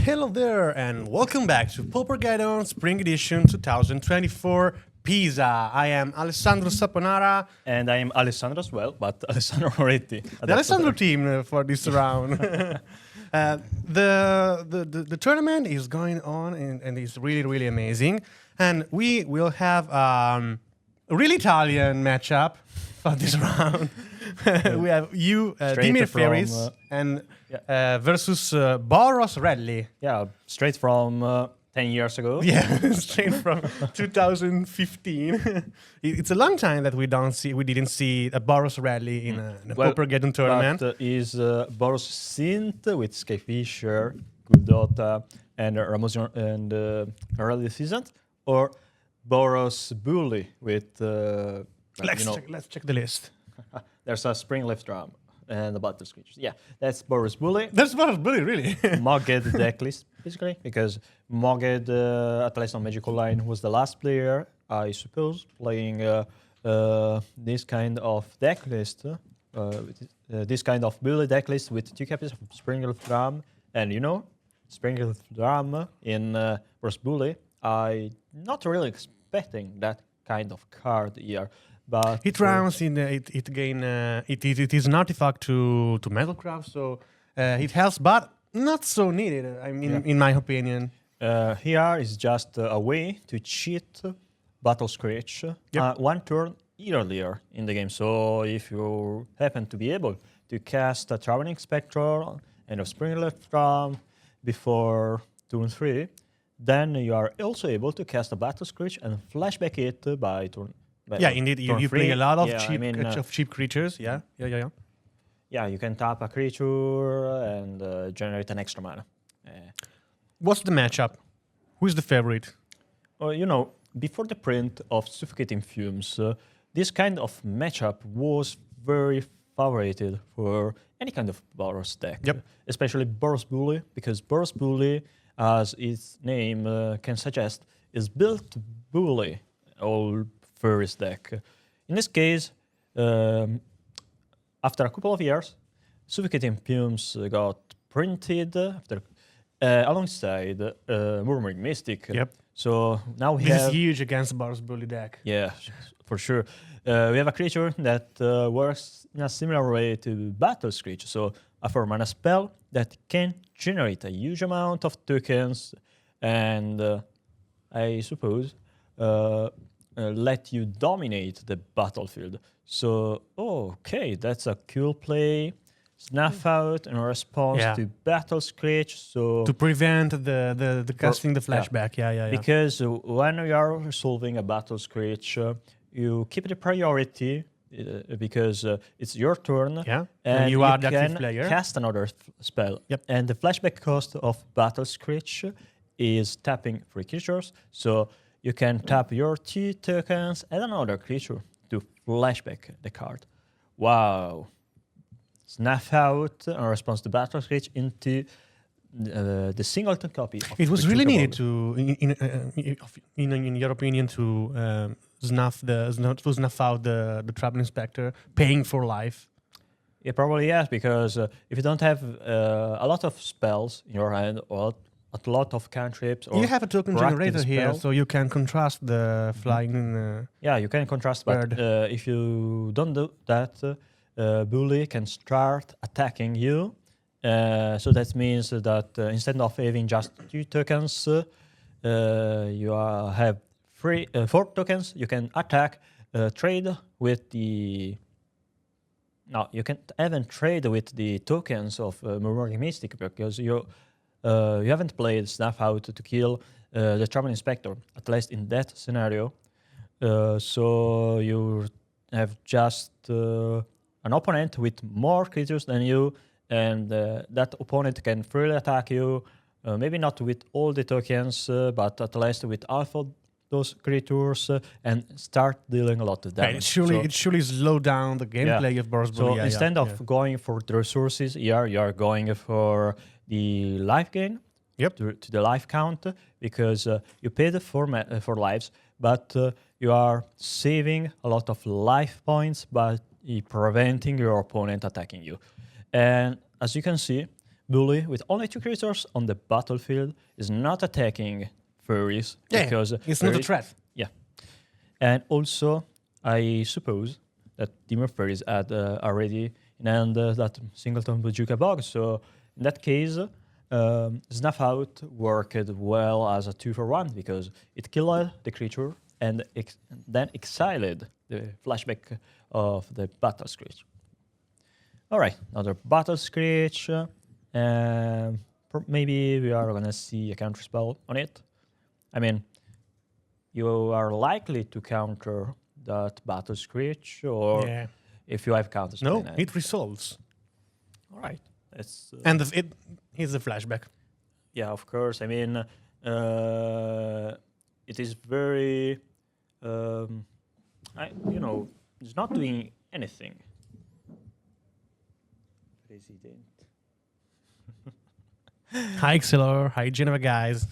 Hello there, and welcome back to PauperGeddon Spring Edition 2024 Pisa. I am Alessandro Saponara. And I am Alessandro as well, but Alessandro already. The Alessandro team for this round. The tournament is going on and it's really amazing. And we will have a really Italian matchup for this round. We have you, Dimir Ferris, and versus Boros Redley. Yeah, straight from 10 years ago. Yeah, straight from 2015. It's a long time that we didn't see a Boros Redley in a PauperGeddon tournament. But is Boros Sint with Sky Fisher, Guldota, and Ramosi and Rally Season, or Boros Bully with Let's check the list. There's a spring left drum and the battle screech. Yeah, that's Boros Bully. That's Boros Bully, really. Mogged deck list, basically, because Mogged, at least on Magical Line, was the last player, I suppose, playing this kind of deck list, this kind of Bully deck list with 2 copies of Springled Drum. And Springled Drum in Boros Bully, I'm not really expecting that kind of card here. But it rounds in it is an artifact to Metalcraft, so it helps, but not so needed. I mean, in my opinion. Here is just a way to cheat Battle Scratch one turn earlier in the game. So if you happen to be able to cast a Traveling Spectre and a Springless Drum before turn 3, then you are also able to cast a Battle Scratch and flashback it by turn. Yeah, indeed. You play a lot of cheap creatures. Yeah. Yeah, you can tap a creature and generate an extra mana. What's the matchup? Who's the favorite? Before the print of Suffocating Fumes, this kind of matchup was very favored for any kind of Boros deck. Yep. Especially Boros Bully, because Boros Bully, as its name can suggest, is built to bully all Ferris deck. In this case, after a couple of years, Suffocating Fumes got printed alongside Murmuring Mystic. Yep. So now this is huge against Boros Bully deck. Yeah, for sure. We have a creature that works in a similar way to Battle Screech. So a 4-mana spell that can generate a huge amount of tokens and I suppose let you dominate the battlefield. So, okay, that's a cool play. Snuff out in response to Battle Scratch. So to prevent the casting the flashback. Yeah. Because when you are resolving a Battle Scratch, you keep the priority because it's your turn. Yeah, and you are the active player. Cast another spell. Yep. And the flashback cost of Battle Scratch is tapping 3 creatures. So you can tap your 2 tokens and another creature to flashback the card. Wow. Snuff out in response to Battle Scratch into the singleton copy. It was really needed to, in your opinion, to snuff out the Traveling Spectre, paying for life. Yeah, probably yes, because if you don't have a lot of spells in your hand or a lot of cantrips, or you have a token generator here, so you can contrast the flying. Yeah, you can contrast, but if you don't do that, Bully can start attacking you. So that means that instead of having just 2 tokens, you have 4 tokens. You can attack, trade with the. No, you can't even trade with the tokens of Murmuring Mystic because you haven't played Snuff Out to kill the Traveling Spectre, at least in that scenario. So you have just an opponent with more creatures than you, and that opponent can freely attack you, maybe not with all the tokens, but at least with half of those creatures, and start dealing a lot of damage. It surely slow down the gameplay of Boros Bully. So instead of going for the resources here, you are going for the life gain, to the life count, because you paid for lives, but you are saving a lot of life points by preventing your opponent attacking you. And as you can see, Bully with only 2 creatures on the battlefield is not attacking furries because it's not a threat. Yeah, and also I suppose that Dimmer furries had already in hand that singleton Bajuka bug. So in that case, Snuff Out worked well as a 2-for-1 because it killed the creature and then exiled the flashback of the Battle Screech. All right, another Battle Screech. Maybe we are gonna see a counter spell on it. I mean, you are likely to counter that Battle Screech, or if you have counter spell. No, it resolves. All right, that's and it is the flashback. Yeah, of course. I mean, it is very, it's not doing anything. President. Hi, Xilor. Hi, Geneva guys.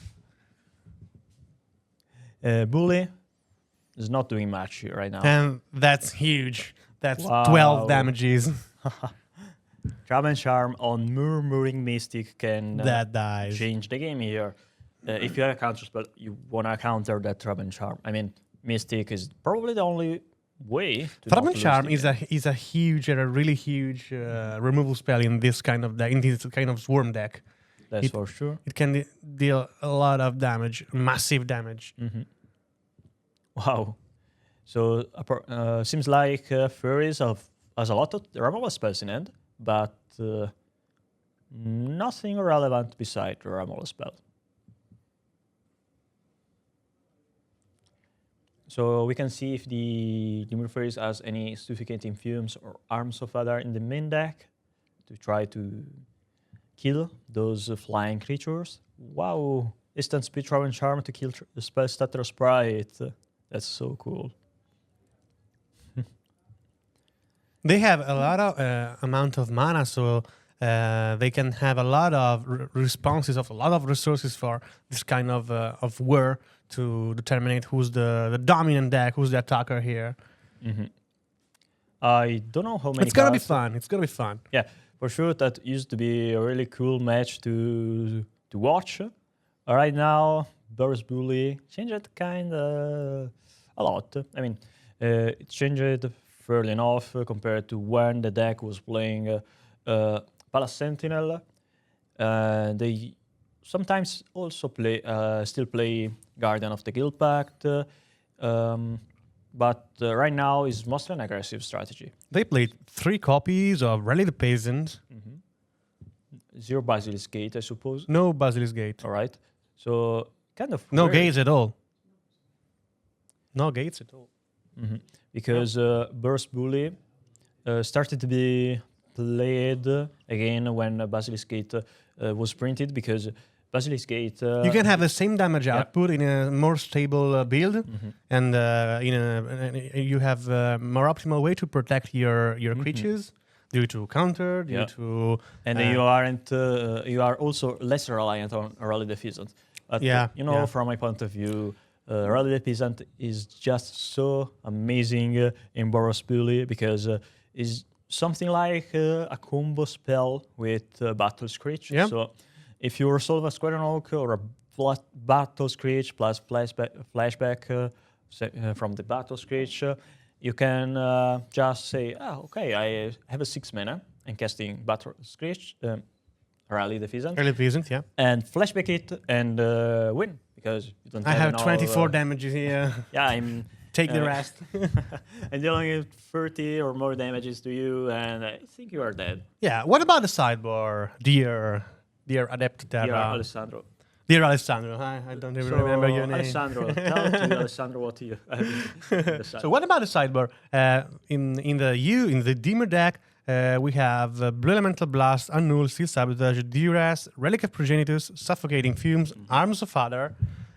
Bully is not doing much right now. And that's huge. That's 12 damages. Trap and Charm on Murmuring Mystic can that dies. Change the game here. If you have a counter spell, you want to counter that Trap and Charm. I mean, Mystic is probably the only way to Trap and Charm is a huge, a really huge removal spell in this kind of deck, in this kind of swarm deck. That's for sure. It can deal a lot of damage, massive damage. Mm-hmm. Wow. So seems like Furries has a lot of removal spells in hand, but nothing relevant beside the removal spell. So we can see if the Demon Furries has any suffocating fumes or arms of other in the main deck to try to kill those flying creatures. Wow, instant speed, Trap and Charm to kill the spell stutter sprite. That's so cool. They have a lot of amount of mana, so they can have a lot of responses of a lot of resources for this kind of war to determine who's the dominant deck, who's the attacker here. Mm-hmm. I don't know how many. It's gonna be fun. It's gonna be fun. Yeah, for sure. That used to be a really cool match to watch. Right now, Boose Bully changed kind of a lot. I mean, it changed fairly enough compared to when the deck was playing Palace Sentinel. They sometimes also still play Guardian of the Guild Pact, but right now is mostly an aggressive strategy. They played 3 copies of Rally the Peasant. Mm-hmm. 0 Basilisk Gate, I suppose. No Basilisk Gate. All right. So kind of no gates at all. No gates at all. Mm-hmm. Because Boose Bully started to be played again when Basilisk Gate was printed, because Basilisk Gate... you can have the same damage output in a more stable build, and you have a more optimal way to protect your creatures due to counter, due to... And then you are also less reliant on Rally the Peasant. But, from my point of view, Rally the Peasant is just so amazing in Boose Bully, because it's something like a combo spell with Battle Screech. Yeah. So if you resolve a Squadron Oak or a Battle Screech plus flashback from the Battle Screech, you can just say, okay, I have a 6 mana and casting Battle Screech, Rally the Peasant. Rally the Peasant, yeah. And flashback it and win, because you don't I have 24 damages here. Yeah, I'm... Take the rest. And dealing 30 or more damages to you, and I think you are dead. Yeah, what about the sideboard, dear Adept Terra? Dear Alessandro. Dear Alessandro, I don't even remember your name. Alessandro, tell to Alessandro what you have. So what about the sideboard? In the Dimmer deck, we have Blue Elemental Blast, Annul, Steel Sabotage, Duress, Relic of Progenitus, Suffocating Fumes, Arms of Father,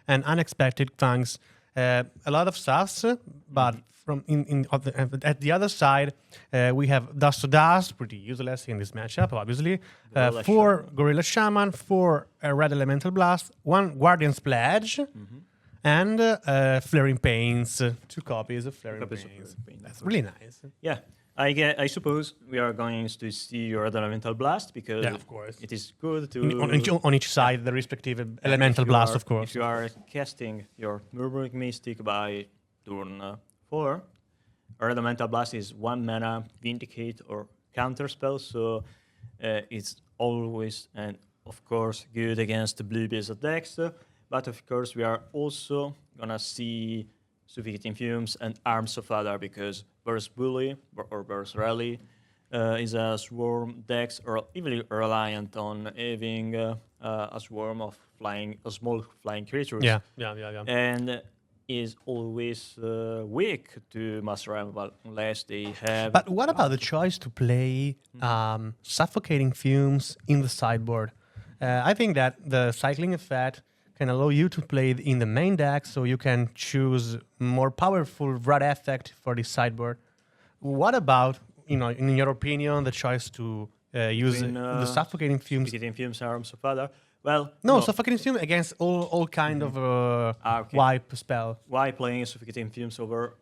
and Unexpected Fangs. A lot of stuffs, but at the other side, we have Dust to Dust, pretty useless in this matchup, obviously. 4 Gorilla Shaman, 4 Red Elemental Blast, 1 Guardian's Pledge, and Flaring Pains, 2 copies of Flaring Pains. That's really nice. Yeah, I suppose we are going to see your elemental blast because Yeah, of course. it is good to On each side, the respective if elemental you blast, are- of course. If you are casting your Murmuring Mystic by turn 4, our elemental blast is 1 mana Vindicate or counter spell, so it's always and of course good against the blue based decks. But of course we are also gonna see Suffocating Fumes and Arms of Other because Burst Bully or Burst Rally is a swarm dex or even reliant on having a swarm of small flying creatures. Yeah. And is always weak to Master Removal unless they have. But what about the choice to play Suffocating Fumes in the sideboard? I think that the cycling effect can allow you to play it in the main deck, so you can choose more powerful Rod effect for the sideboard. What about, in your opinion, the choice to use the Suffocating Fumes? Suffocating Fumes, Arms of Other. Well, No, Suffocating Fumes against all kind of okay. wipe spell. Why playing Suffocating Fumes over?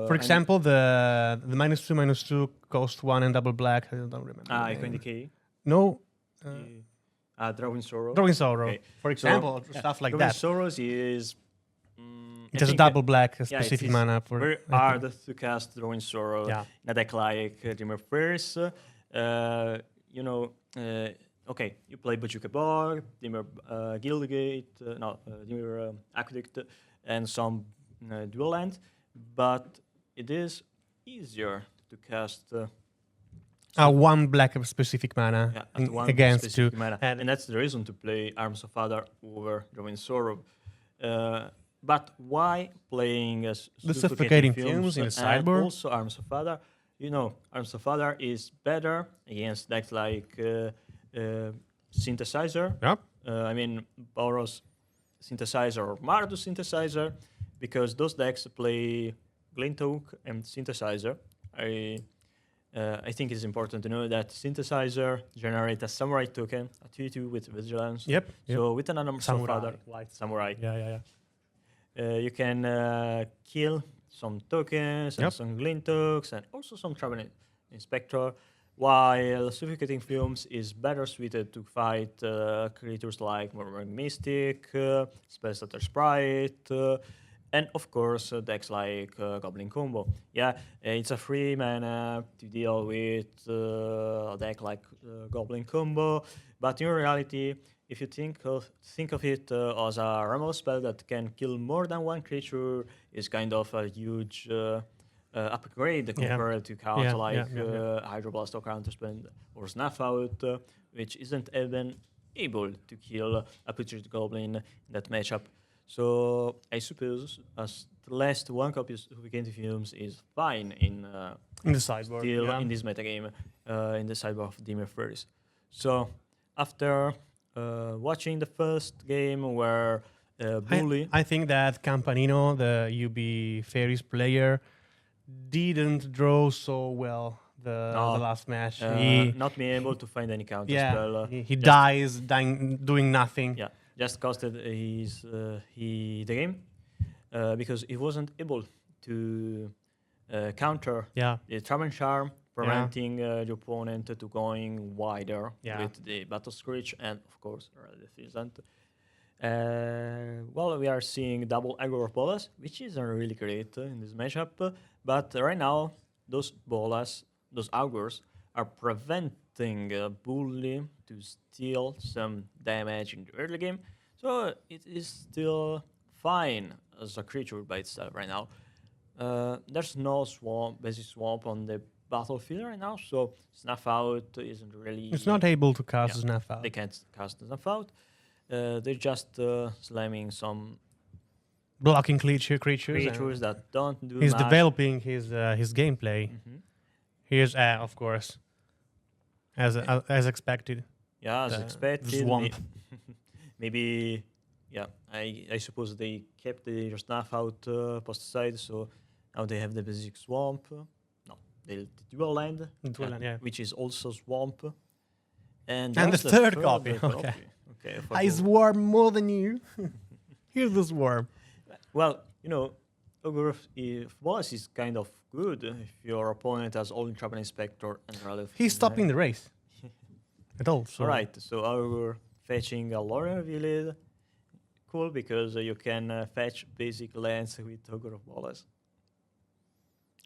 For example, the -2/-2 cost 1 and double black. I don't remember. the Echo name. Decay. No. Drawing Sorrow. Drawing Sorrow, Okay. for example, stuff like Drawing that. Sorrows is. It has a double black specific mana for. Very hard to cast Drawing Sorrow Yeah. in a deck like Dreamer Fairies. Okay, you play Bajuka Bog, Dreamer Guildgate, Dreamer Aqueduct, and some dual land, but it is easier to cast. One black specific mana At one against specific 2. mana. And that's the reason to play Arms of Other over Drawing Sorrow. But why playing The Suffocating Fumes in the sideboard? And also Arms of Other. Arms of Other is better against decks like Synthesizer. Yep. Boros Synthesizer or Mardus Synthesizer, because those decks play Glintoak and Synthesizer. I think it's important to know that Synthesizer generates a Samurai token, a 2/2 with Vigilance. Yep. So with an Arms of Samurai. Other, Samurai, Yeah. you can kill some tokens and some Glintoaks and also some Traveling Inspector, while Suffocating Fumes is better suited to fight creatures like Murmuring Mystic, Spellstutter Sprite, and of course decks like Goblin Combo. It's a free mana to deal with a deck like Goblin Combo, but in reality, if you think of it as a removal spell that can kill more than one creature, is kind of a huge upgrade compared to cards like Hydroblast or Counterspell or Snuff Out, which isn't even able to kill a Putrid Goblin in that matchup. So I suppose as the last one copy of Suffocating Fumes is fine in the sideboard. Still in this metagame, in the sideboard of Dreamer Fairies. So after watching the first game where Bully... I think that Campanino, the UB Fairies player, didn't draw so well the last match. Not being able to find any counter spell. He dies doing nothing. Yeah, just costed the game because he wasn't able to counter the Traveling Charm, preventing the opponent to going wider with the Battle Screech and, of course, Defiant. We are seeing double aggro of bolas, which isn't really great in this matchup. But right now, those bolas, those augurs, are preventing Bully to steal some damage in the early game. So it is still fine as a creature by itself right now. There's no basic swamp on the battlefield right now, so Snuff Out isn't really... It's not able to cast Snuff Out. They can't cast Snuff Out. They're just slamming some... blocking creatures that don't do He's much. developing his gameplay. Here's, of course, as expected. Yeah, as expected. Swamp. Maybe, I suppose they kept the Snuff Out post side, so now they have the basic swamp. No, the dual land, which is also swamp. And the third copy. Okay. I swarm more than you. Here's the swarm. Well, Ogre if Bolas is kind of good if your opponent has only Trap and Inspector and Relief. He's stopping the race. At all. So. Alright, so Ogre fetching a Lorien Revealed. Cool, because you can fetch basic lands with Ogre of Bolas.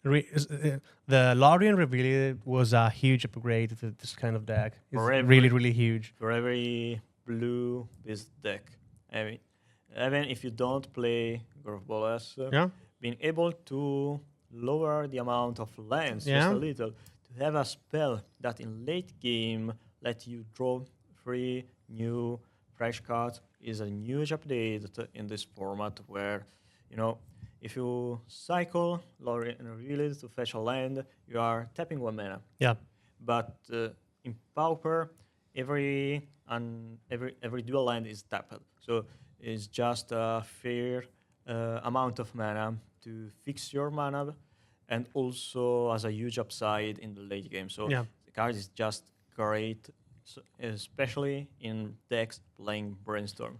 The Lorien Revealed was a huge upgrade to this kind of deck. It's really, really huge. For every blue this deck. I mean, even if you don't play Ogre of Bolas, being able to lower the amount of lands just a little, to have a spell that in late game let you draw 3 new fresh cards is a huge update in this format where, you know, if you cycle Lorien Revealed to fetch a land, you are tapping 1 mana. Yeah. But in Pauper, every dual land is tapped. So it's just a fair amount of mana to fix your mana, and also has a huge upside in the late game. So the card is just great, especially in decks playing Brainstorm.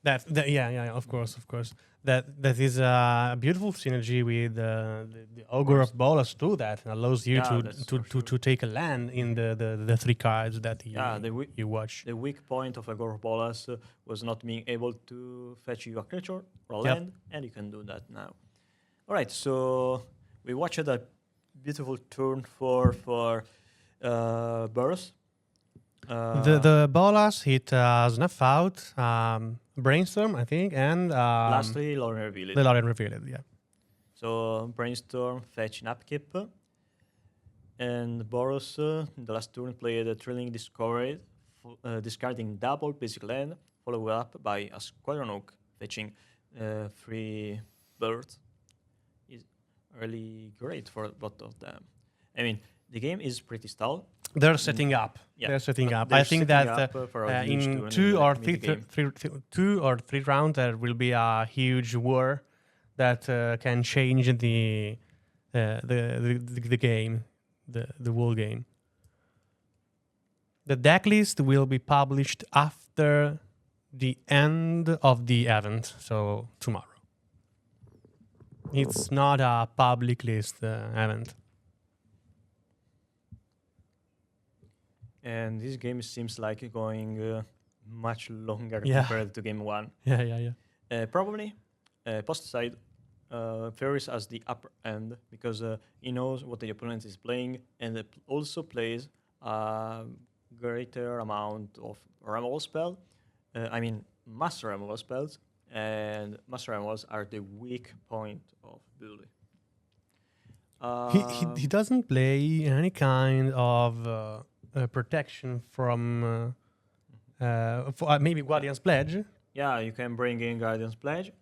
Of course. That is a beautiful synergy with the Ogre of Bolas too. That allows you to take a land in the 3 cards that you watch. The weak point of Ogre of Bolas was not being able to fetch you a creature or a land, and you can do that now. All right, so we watched a beautiful turn for Burst. The Bolas hit Snuff Out, Brainstorm, I think, and lastly Lorien Revealed. The Lorien Revealed, yeah. So Brainstorm, fetch, and upkeep. And Boros, in the last turn, played a Thrilling Discovery, discarding double basic land, followed up by a Squadron Oak, fetching 3 birds. Is really great for both of them. I mean, the game is pretty stalled. They're setting up. They're setting up. I think that in 2 or 3 rounds there will be a huge war that can change the game, the whole game. The deck list will be published after the end of the event, so tomorrow. It's not a public list event. And this game seems like going much longer compared to game 1. Probably post side Ferris has the upper end because he knows what the opponent is playing, and also plays a greater amount of removal spell. Master removal spells, and master removals are the weak point of Bully. He doesn't play any kind of protection from maybe Guardian's Pledge. Yeah, you can bring in Guardian's Pledge,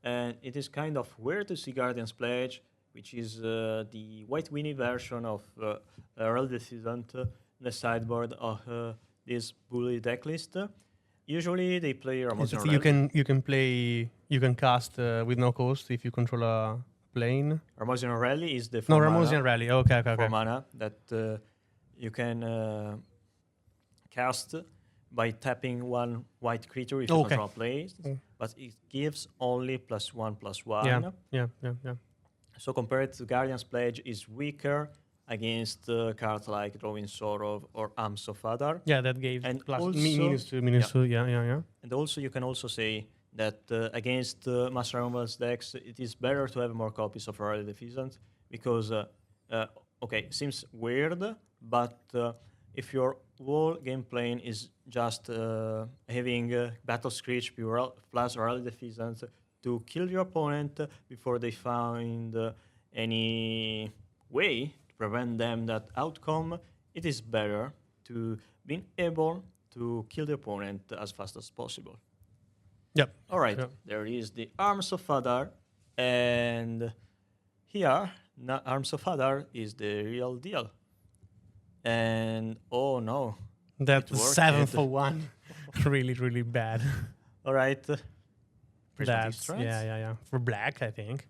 and it is kind of weird to see Guardian's Pledge, which is the White Winnie version of Earl Decision, the sideboard of this Bully deck list. Usually they play Ramosin Rally. You can cast with no cost if you control a plane. Ramosin Rally is the Ramosin Rally. Okay. 4 mana that you can cast by tapping 1 white creature if you control place, but it gives only +1/+1. Yeah. So compared to Guardian's Pledge, is weaker against cards like Drawing Sorrow or Arms of Adar. Yeah, that gave and plus also, -2. Yeah. And also you can also say that against Master Removal's decks, it is better to have more copies of Royal Defiant because, seems weird, but if your whole game plan is just having Battle Screech plus Royal Defiant to kill your opponent before they find any way to prevent them that outcome, it is better to be able to kill the opponent as fast as possible. Yep. All right. There is the Arms of Adar, and here, Arms of Adar is the real deal. And oh no, that 7 for 1, really bad. All right. That's yeah. For black, I think.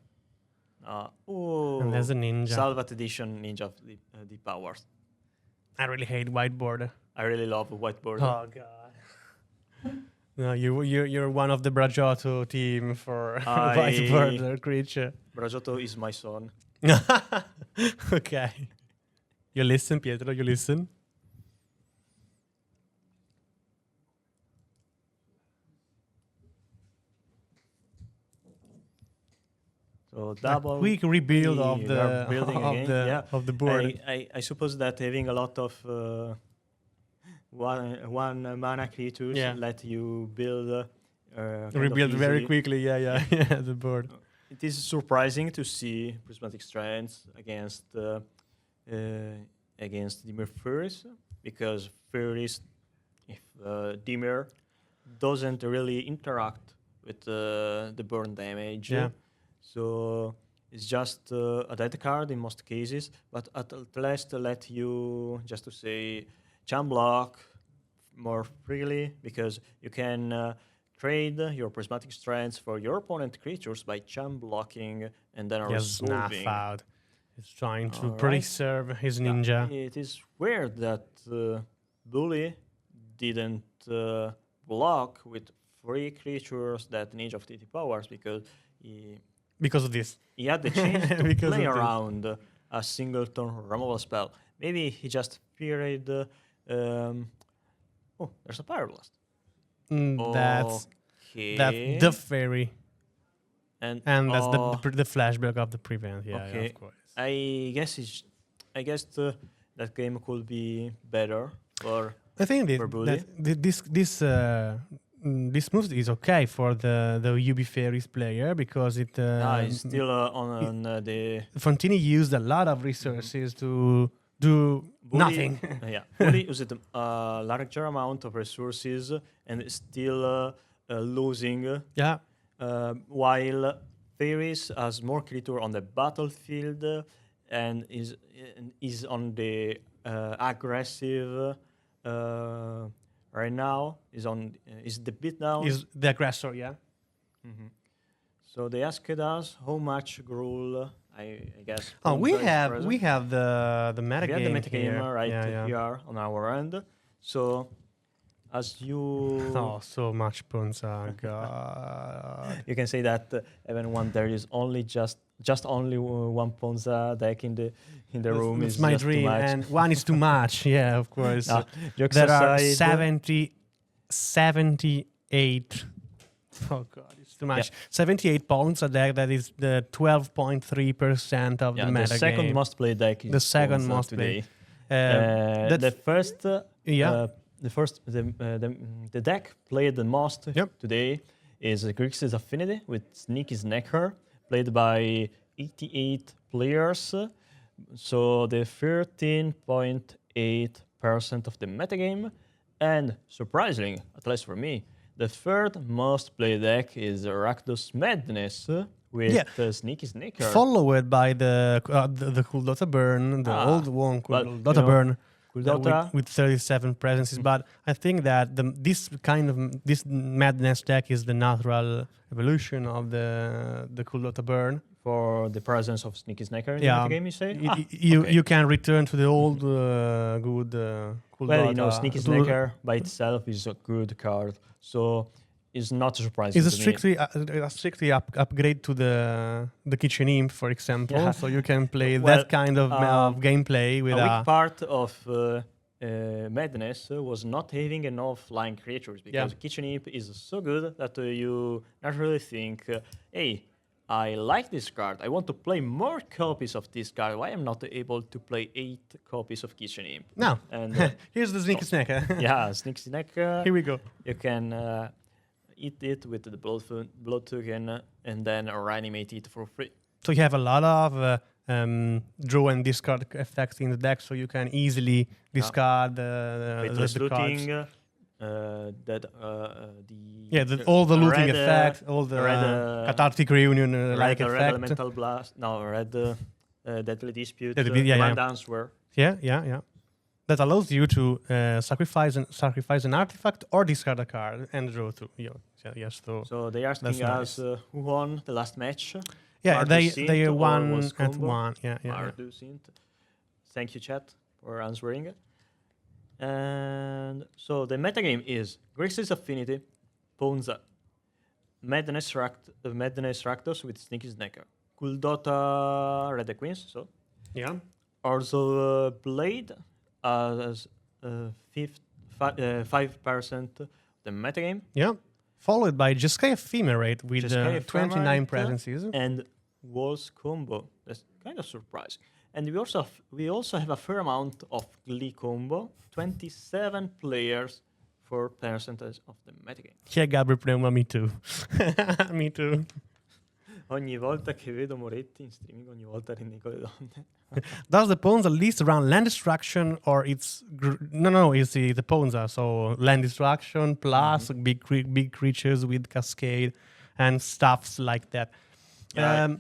And there's a ninja. Salvat edition ninja of the powers. I really hate whiteboard. I really love whiteboard. Oh god. No, you're one of the Bragiotto team for I- Vice Border creature. Bragiotto is my son. Okay. You listen, Pietro. You listen. So A double. quick rebuild of we the are building again. Yeah. of the board. I suppose that having a lot of one mana creatures Yeah. let you build kind of Rebuild very easily. quickly. Yeah. The board. It is surprising to see prismatic strands against Dimir Fairies, because Fairies, if Dimir doesn't really interact with the burn damage, Yeah. so it's just a dead card in most cases, but at least let you, just to say, jam block more freely, because you can trade your prismatic strands for your opponent creatures by jam blocking and then He has snuff resolving. out. He's trying to Alright. preserve his ninja. It is weird that Bully didn't block with 3 creatures that Ninja of TT powers, because Because of this. he had the chance to Because play of this. around a single turn removal spell. Maybe he just feared. Oh, there's a Pyroblast. That's Okay. the fairy. and That's the flashback of the prevent. Yeah, Okay. of course. I guess that game could be better for. I think for Bully. this move is okay for the UB Fairies player because it It's still on the Fontini used a lot of resources to do Bully- nothing. Yeah, Bully used a larger amount of resources and is still losing. Yeah, While Fairies has more creature on the battlefield and is on the aggressive right now. Is the beatdown. is the aggressor. Yeah. So they asked us how much Gruul. I guess. Oh, we Ponza is have present. we have the We have the metagame metagame here. right Yeah. here on our end. So as you Oh, so much Ponza. God. you can say that even when there is only just only one Ponza deck in the room It's is my just too dream, much. and one is too much. Yeah, of course. No, jokes There are aside, 78. Oh god, it's too much. 78 points a deck. That is the 12.3% of yeah, the the meta second game. most played deck is The second Ponza most today. played. The first Yeah. the deck played the most Yep. today is Grixis Affinity with Sneaky Snacker, played by 88 players. So the 13.8% of the metagame. And surprisingly, at least for me, the third most played deck is Rakdos Madness with Sneaky Snaker. Followed by the Cool Dota Burn, the old one, Cool well, Dota Burn. Cool Dota. With 37 presences, but I think that this madness deck is the natural evolution of the Cool Dota Burn. For the presence of Sneaky Snacker in the metagame, you say? You can return to the old good Cool Well, Dota. you know, Sneaky Snacker by itself is a good card, so it's not surprising. It's a to me. strictly upgrade to the Kitchen Imp, for example, Yeah. so you can play Well, that kind of gameplay with a weak part of Madness was not having enough flying creatures, because Kitchen Imp is so good that you naturally think, hey, I like this card. I want to play more copies of this card. Why am I not able to play 8 copies of Kitchen Imp? No. And Here's the Sneaky Snacker. yeah, Sneaky Snacker. Here we go. You can eat it with the blood token and then reanimate it for free. So you have a lot of draw and discard effects in the deck, so you can easily discard the cards. Looting, all the looting red, effects, all the cathartic reunion like red effect. elemental blast. No, red deadly dispute. Yeah, Command answer. Yeah. That allows you to sacrifice an artifact or discard a card and draw two. Yes, So they are asking us who won the last match. Yeah, they Sint won was at Combo? one. Yeah. Mardu Sint. Thank you, chat, for answering. And so the metagame is Grixis Affinity, Ponza, Madness Raptors with Sneaky Snacker, Kuldota Red Queens, so Yeah. also Blade as 5% the metagame. Yeah. Followed by Jeskai Ephemerate with Jeskai 29 Ephemerate presences. And Walls combo. That's kind of surprising. And we also have a fair amount of Glee combo. 27 players for percentage of the metagame. Yeah, Gabriel Pneuma, me too. Me too. Ogni volta che vedo Moretti in streaming, ogni volta rinnego le donne. Does the Ponza list around land destruction or it's it's the Ponza, so land destruction plus big creatures with cascade and stuffs like that. Yeah,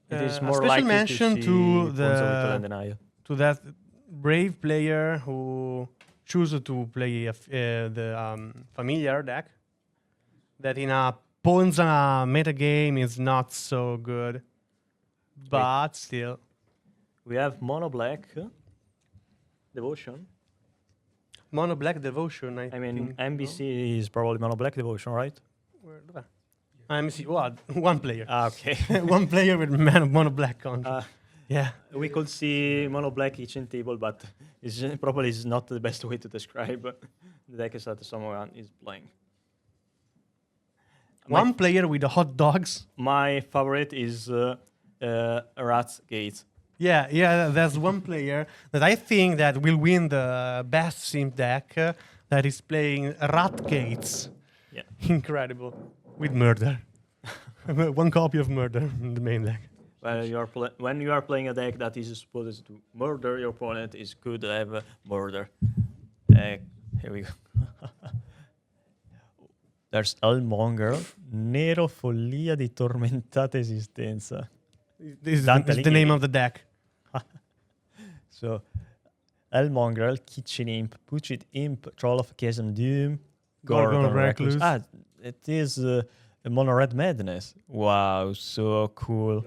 it is more a special likely mention to see to Ponza with land denial. to that brave player who chooses to play the familiar deck that in a Ponza metagame is not so good, but still. We have Mono Black Devotion. Mono Black Devotion, I mean, think, MBC is probably Mono Black Devotion, right? Where do I see what? One player. Okay. One player with Mono Black control. Yeah. We could see Mono Black kitchen table, but it's probably is not the best way to describe the deck that someone is playing. One player with the hot dogs. My favorite is Rat's Gate. Yeah, there's one player that I think that will win the best sim deck that is playing Rat Gates. Yeah. Incredible. With murder. One copy of murder in the main deck. Well, when you are playing a deck that is supposed to murder your opponent, it's good to have murder. Here we go. There's Elmonger, Nero Follia di Tormentata Esistenza. This is the name of the deck. So, Elmonger, Kitchen Imp, Puchet Imp, Troll of Chasm Doom, Gorgon Recluse. It is a Mono Red Madness. Wow, so cool.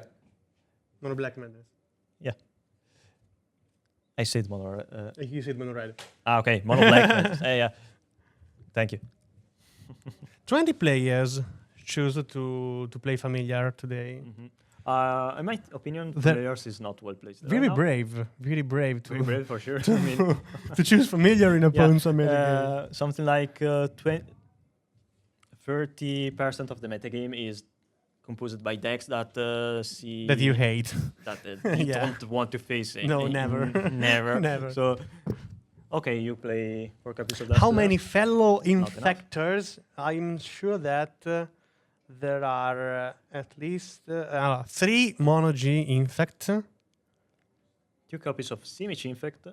Mono Black Madness. Yeah. I said Mono Red. You said Mono Red. Okay, Mono Black Madness. Yeah. Thank you. 20 players choose to play familiar today. In my opinion, players is not well placed. Very brave to very brave for sure. I mean, to choose familiar in a Ponza metagame. Something like 30% of the metagame is composed by decks that that you hate, that you don't want to face. No, never, never. So, okay, you play 4 copies of that. How many fellow infectors? I'm sure that there are at least 3 Mono G Infect. 2 copies of Simic Infect.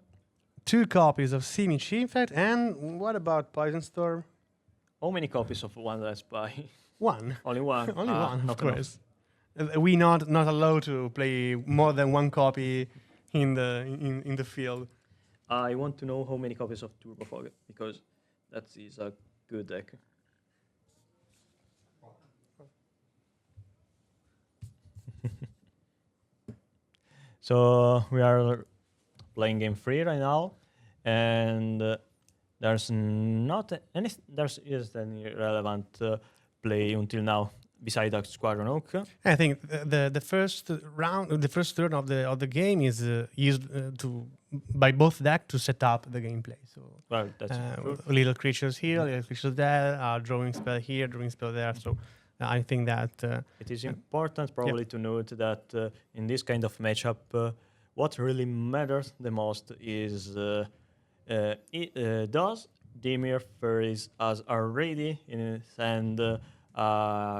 2 copies of Simic Infect. And what about Poison Storm? How many copies of One Last Spy? 1. Only 1. Only 1, of course. We not allowed to play more than 1 copy in the field. I want to know how many copies of Turbo Fog, because that is a good deck. So we are playing game 3 right now, and there's not any relevant play until now beside that Squadron Oak. I think the first turn of the game is used by both decks to set up the gameplay. So that's little creatures here, little creatures there, drawing spell here, drawing spell there. So I think that it is important probably to note that in this kind of matchup, what really matters the most is does Dimir Fairies as already in his hand a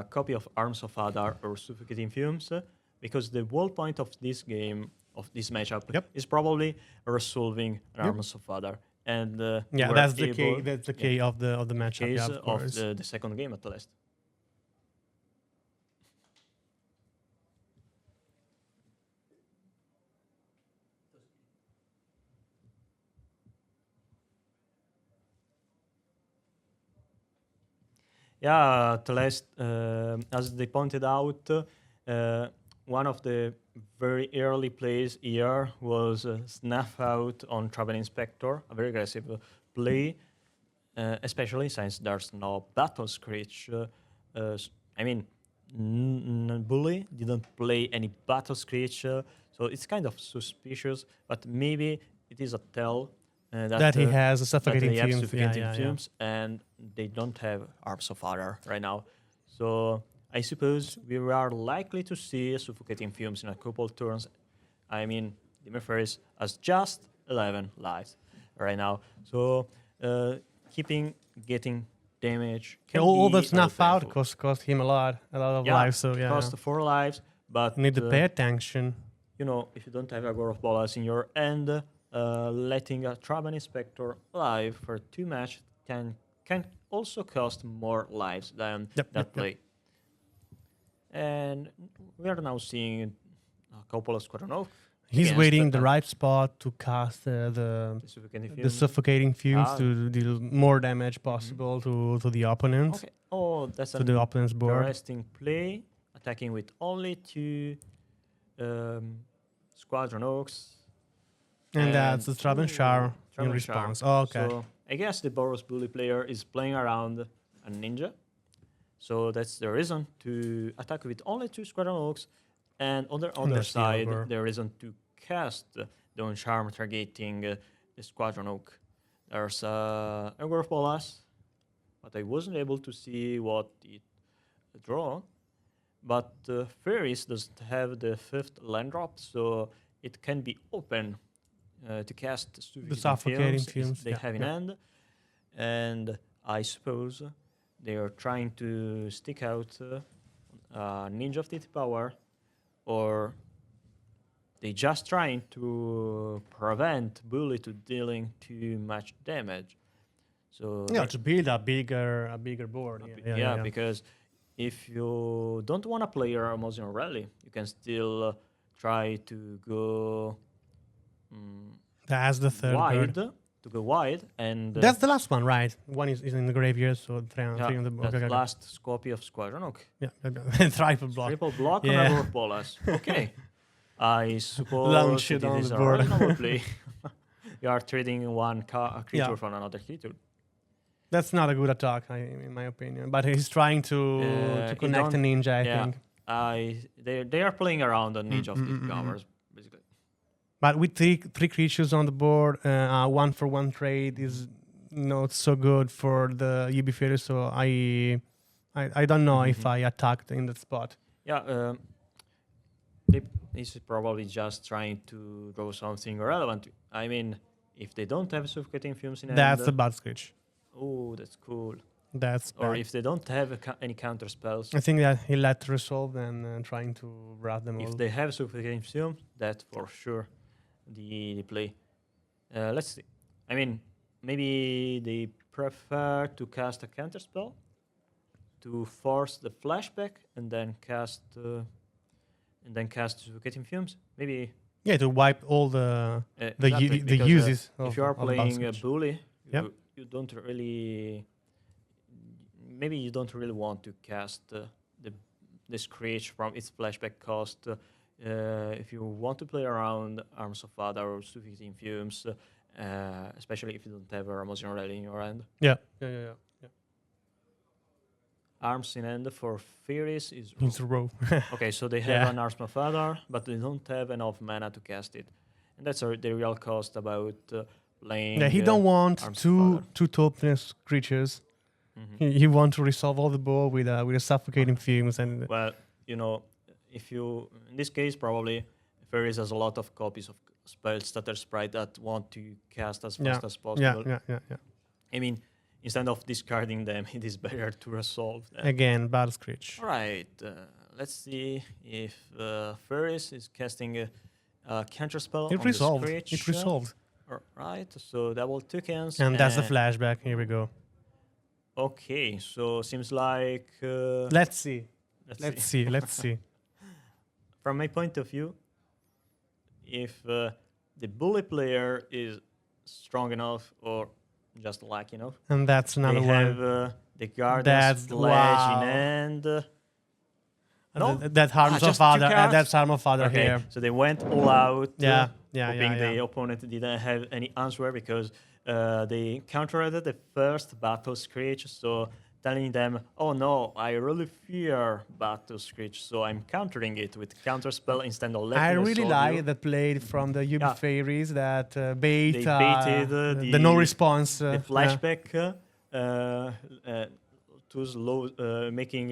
copy of Arms of Adar or Suffocating Fumes, because the whole point of this game, of this matchup, is probably resolving Arms of Adar. And that's the key. That's the key of the matchup. Case of course. Of the second game at least. Yeah, at least, as they pointed out, one of the very early plays here was Snuff Out on Travel Inspector, a very aggressive play. especially since there's no battle screech. I mean, Bully didn't play any battle screech, so it's kind of suspicious. But maybe it is a tell That he has a that suffocating they have fumes. suffocating Yeah. fumes, and they don't have Arms of Fire right now. So I suppose we are likely to see suffocating fumes in a couple turns. I mean, Demon Ferris has just 11 lives right now, so getting damage. Can All be that's very snuff out painful. cost him a lot of Yeah, lives. So it yeah, cost 4 lives, but need to pay attention. you know, if you don't have a Gore of Bolas in your end, letting a Traban Inspector live for 2 matches can also cost more lives than that play. And we are now seeing a couple of Squadron Oak. He's waiting the right spot to cast the suffocating fumes to deal more damage possible to the opponent. Okay. Oh, that's to the opponent's board. Interesting play, attacking with only 2 Squadron Oaks. And that's the Traban Shower in response. Oh, okay. So I guess the Boros Bully player is playing around a ninja. So that's the reason to attack with only 2 Squadron Oaks. And on the other side, the reason to cast the Uncharm targeting the Squadron Oak. There's a Gore of Bolas, but I wasn't able to see what it draw. But Ferris doesn't have the 5th land drop, so it can be open to cast the suffocating fumes they have in hand. And I suppose they are trying to stick out Ninja of Deity Power, or they just trying to prevent Bully to dealing too much damage. So to build a bigger board. Because if you don't want to play your Amazon Rally, you can still try to go that's the 3rd wide. bird. To go wide, and that's the last one, right? One is in the graveyard, so 3 on the board. That's the last copy of Squadron Oak. Yeah, triple block. Triple block on a Gore of Bolas. Okay. I suppose Launch it it on is the a board. reasonable play. You are trading one creature for another creature. That's not a good attack, in my opinion. But he's trying to connect a ninja, I think. They are playing around a ninja of the commerce, basically. But with three creatures on the board, 1-for-1 trade is not so good for the UB Fury. So I don't know if I attacked in that spot. Yeah, he's probably just trying to draw something relevant. I mean, if they don't have suffocating fumes in hand, that's a bad screech. Oh, that's cool. That's or bad. if they don't have any counter spells. I think that he let resolve and trying to wrap them all. If they have suffocating fumes, that for sure the play. Let's see. I mean, maybe they prefer to cast a counter spell to force the flashback and then cast suffocating fumes. Maybe. Yeah, to wipe all the uses. If you are playing a Bully, you don't really. Maybe you don't really want to cast the Screech from its flashback cost. If you want to play around Arms of Father or Suffocating Fumes, especially if you don't have a Ramosian Rally in your hand. Yeah. Arms in hand for Furies is It's row. Okay, so they have an Arms of Father, but they don't have enough mana to cast it. And that's the real cost about playing. Yeah, he don't want two toughness creatures. He want to resolve all the board with a suffocating fumes and. Well, you know, if you in this case probably Ferris has a lot of copies of spells that are sprite that want to cast as fast as possible. Yeah. I mean, instead of discarding them, it is better to resolve them. Again, bad screech. All right, let's see if Ferris is casting a counter spell. It resolved. It resolved. All right, so double tokens. And that's the flashback. Here we go. Okay, so seems like. Let's see. Let's see. From my point of view, if the Bully player is strong enough or just lucky enough, and that's another they one. have the Guardian's Pledge in hand. No, that Arms of Father. That's Arms of Father here. So they went all out. Yeah. Hoping the opponent didn't have any answer because they countered the first Battle Screech, so telling them, oh no, I really fear Battle Screech, so I'm countering it with Counterspell instead of letting I it really solve like you. that played from the UB Yeah. fairies that bait They baited the no response. the flashback to slow, making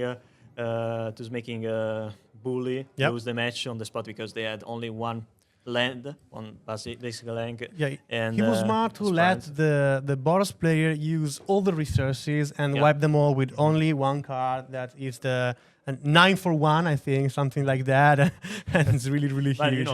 Bully Yep. lose the match on the spot because they had only one land, one basic land. Yeah, And he was smart to let the Boros player use all the resources and Yeah. wipe them all with only one card. That is the 9 for 1, I think, something like that, and it's really really But huge.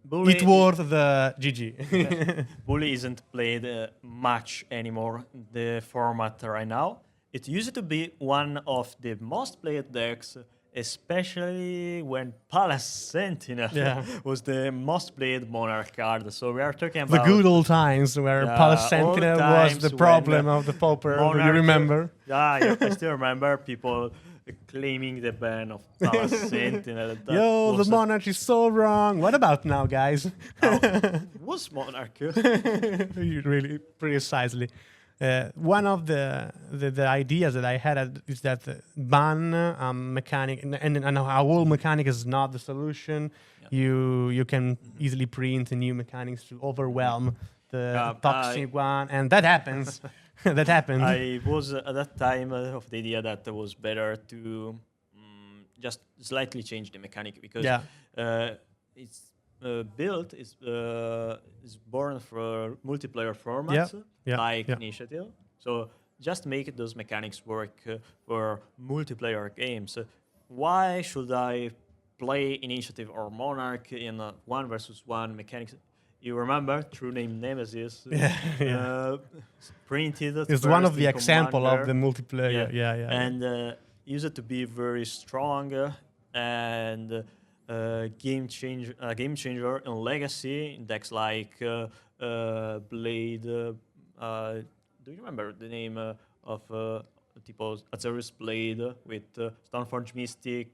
Bully, It worth the GG. Bully isn't played much anymore in the format right now. It used to be one of the most played decks, especially when Palace Sentinel Yeah. was the most played Monarch card. So we are talking The about good old times where Yeah, Palace all Sentinel was times the when, problem of the Pauper. Do you Monarch- remember? Yeah, I still remember people claiming the ban of Palace Sentinel. That Yo, the was Monarch is so wrong. What about now, guys? was Monarch. Really precisely. One of the ideas that I had is that ban mechanic and a whole mechanic is not the solution. Yeah. You can easily print new mechanics to overwhelm the Yeah, toxic one, and that happens. That happened. I was at that time of the idea that it was better to just slightly change the mechanic because Yeah. it's built is born for multiplayer formats like Yeah. Initiative. So just make those mechanics work for multiplayer games. Why should I play Initiative or Monarch in 1 versus 1 mechanics? You remember True Name Nemesis? Printed. It's one of first the in example of the Commander. multiplayer. Yeah. And used to be very strong and game changer in Legacy in decks like Blade. Do you remember the name of tipo Azorius Blade with Stoneforge Mystic,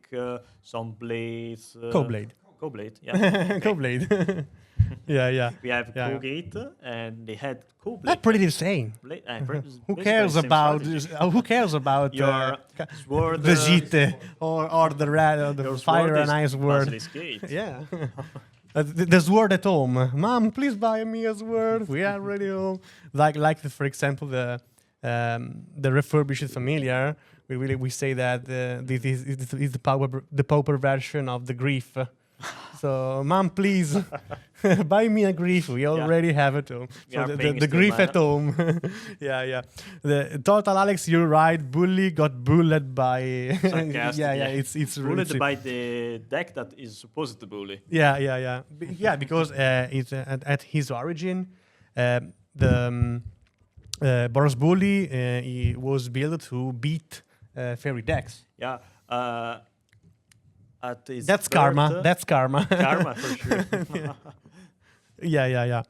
some blades? Coblade. Coblade, yeah. Coblade. Yeah. We have Yeah. Colgate, and they had Coblade. That's pretty insane. Who cares about who cares about your sword? the Jite or the red or the Your fire sword and is ice word? Basilisk Gate. Yeah. The sword at home. Mom, please buy me a sword. We are ready home. For example, the refurbished familiar. We say that this is the Pauper version of the grief. So, Mom, please buy me a grief. We already have it home. So the grief at home. Yeah. The total, Alex, you're right. Bully got bullied by. It's bullied by the deck that is supposed to bully. Yeah. Because it's at his origin, the Boros Bully he was built to beat fairy decks. Yeah. That's karma. That's karma. Karma for sure. Yeah.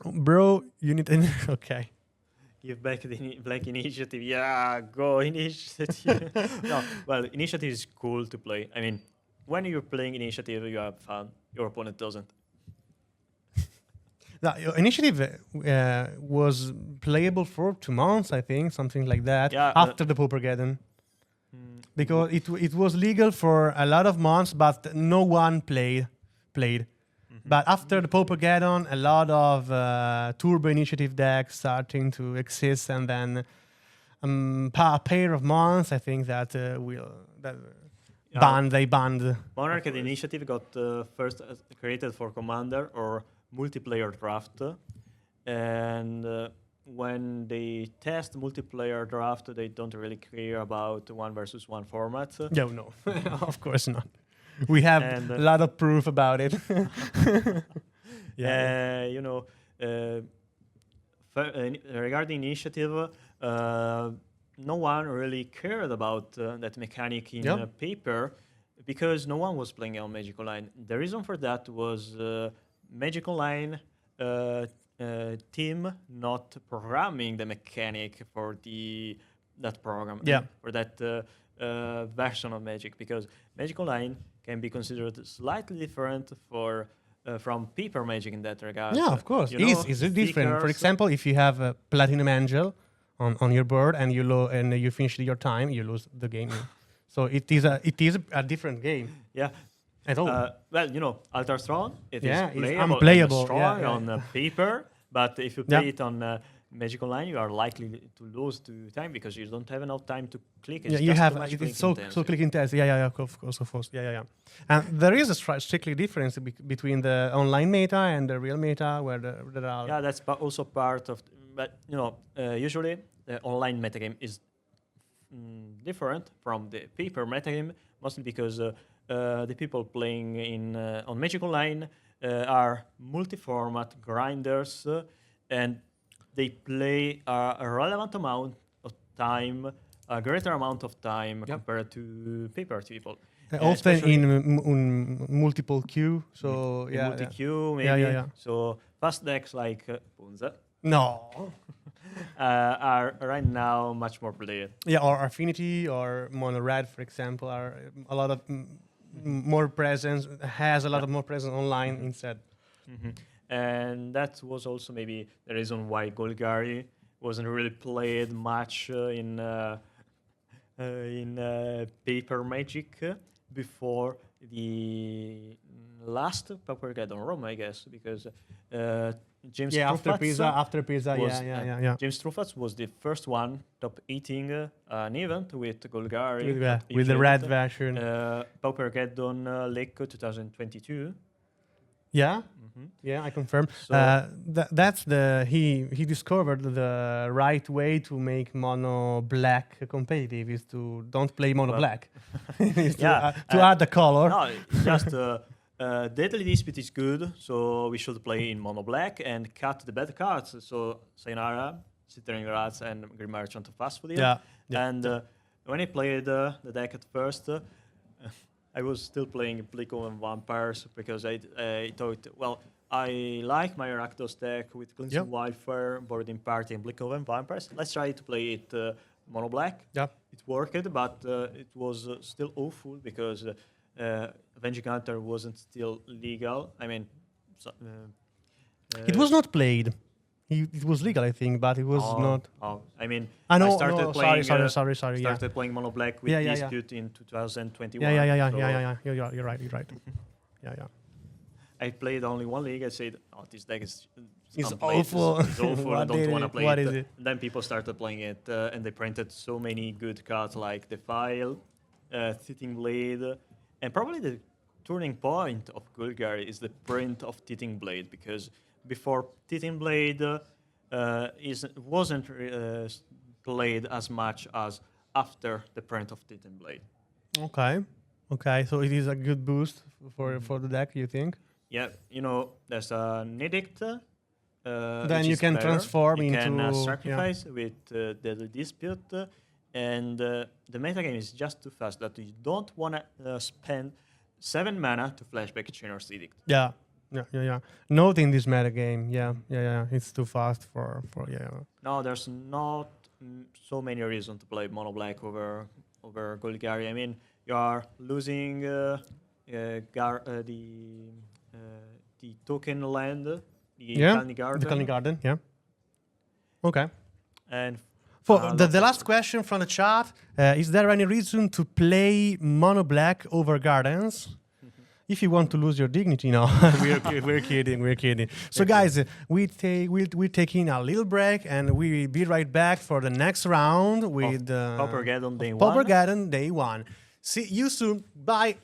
Bro, you need okay. Give back the Black Initiative. Yeah, go Initiative. No, well, Initiative is cool to play. I mean, when you're playing Initiative, you have fun. Your opponent doesn't. Initiative was playable for 2 months, I think, something like that. Yeah, after the PauperGeddon. Because it was legal for a lot of months, but no one played. But after the PauperGeddon, a lot of Turbo Initiative decks starting to exist, and then a pair of months, I think that they banned. Monarch and Initiative got first created for Commander or multiplayer draft, and when they test multiplayer draft, they don't really care about 1 versus 1 format. No, of course not. We have a lot of proof about it. Regarding Initiative, no one really cared about that mechanic in paper because no one was playing on Magic Online. The reason for that was Magic Online team not programming the mechanic for that program, for that version of Magic, because Magic Online can be considered slightly different for from Paper Magic in that regard. Yeah, of course. You know, Is it different? For stickers. example, if you have a Platinum Angel on your board and you finish your time, you lose the game. So it is a different game Yeah. at all. Well, you know, Altar Throne, it Yeah, is it's playable unplayable. and strong Yeah, yeah. on paper, but if you play it on Magic Online, you are likely to lose to time because you don't have enough time to click. It's Yeah, you just have too much it's so intensive. click intense. Yeah, of course. Yeah. And there is a strictly difference between the online meta and the real meta, where there are. Yeah, that's also part of. But you know, usually the online metagame is different from the paper metagame, mostly because the people playing in on Magic Online are multi-format grinders, and they play a relevant amount of time, a greater amount of time compared to paper people. Often in multiple queue, so in multi-queue, maybe. Yeah. So fast decks like Punza No. are right now much more played. Yeah, or Affinity or Mono Red, for example, are a lot of more presence, has a lot of more presence online instead. And that was also maybe the reason why Golgari wasn't really played much in Paper Magic before the last PauperGeddon Rome, I guess, because James After Trufatz Pisa, was, yeah. James Trufatz was the first one top eating an event with Golgari. With the red version. PauperGeddon Lake 2022. Yeah, yeah, I confirm. So That's he discovered the right way to make mono black competitive is to don't play mono black. Is to add the color. No, just Deadly Dispute is good, so we should play in mono black and cut the bad cards. So Sayonara, Cittering Rats, and Grim Merchant of Fast Food. And when I played the deck at first, I was still playing Blico and Vampires because I thought, well, I like my Rakdos deck with Cleansing Wildfire, Boarding Party, and Blico and Vampires. Let's try to play it mono black. Yeah. It worked, but it was still awful because Avenging Hunter wasn't still legal. I mean, it was not played. It was legal, I think, but it was not. I mean, I started playing. Sorry. Started playing mono black with Dispute in 2021. Yeah. You're right. Yeah. I played only one league. I said, this deck is awful. It's awful. I don't want to play what it. Is it. And then people started playing it, and they printed so many good cards like Defile, Tithing Blade, and probably the turning point of Golgari is the print of Tithing Blade, because before Tithing Blade wasn't played as much as after the print of Tithing Blade. Okay, so it is a good boost for the deck, you think? Yeah, you know, there's an edict. Then you can transform you into... You can sacrifice with the dispute, and the metagame is just too fast that you don't want to spend 7 mana to flashback Chainer's Edict. Yeah. Note in this metagame, it's too fast for. No, there's not so many reasons to play mono black over Golgari. I mean, you are losing the token land, the Kalni Garden. The Kalni Garden, yeah. Okay. And for the last question from the chat, is there any reason to play mono black over gardens? If you want to lose your dignity, no. we're kidding. So guys, we're taking a little break and we'll be right back for the next round with PauperGeddon Day 1. PauperGeddon Day 1. See you soon. Bye.